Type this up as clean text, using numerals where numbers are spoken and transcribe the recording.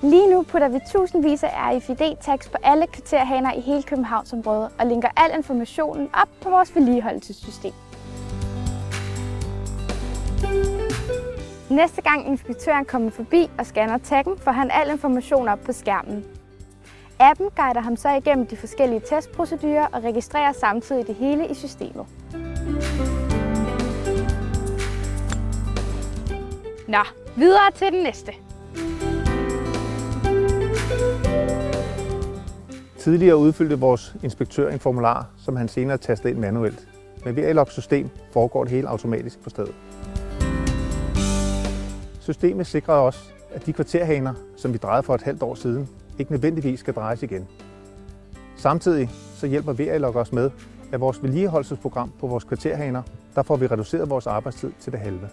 Lige nu putter vi tusindvis af RFID-tags på alle kvarterhaner i hele Københavnsområdet og linker al informationen op på vores vedligeholdelsessystem. Næste gang inspektøren kommer forbi og scanner taggen, får han al information op på skærmen. Appen guider ham så igennem de forskellige testprocedurer og registrerer samtidig det hele i systemet. Nå, videre til den næste. Tidligere udfyldte vores inspektør en formular, som han senere tastede ind manuelt. Med VeloGs system foregår det hele automatisk på stedet. Systemet sikrer også, at de kvarterhaner, som vi drejede for et halvt år siden, ikke nødvendigvis skal drejes igen. Samtidig så hjælper VeloG os med, at vores vedligeholdelsesprogram på vores kvarterhaner, der får vi reduceret vores arbejdstid til det halve.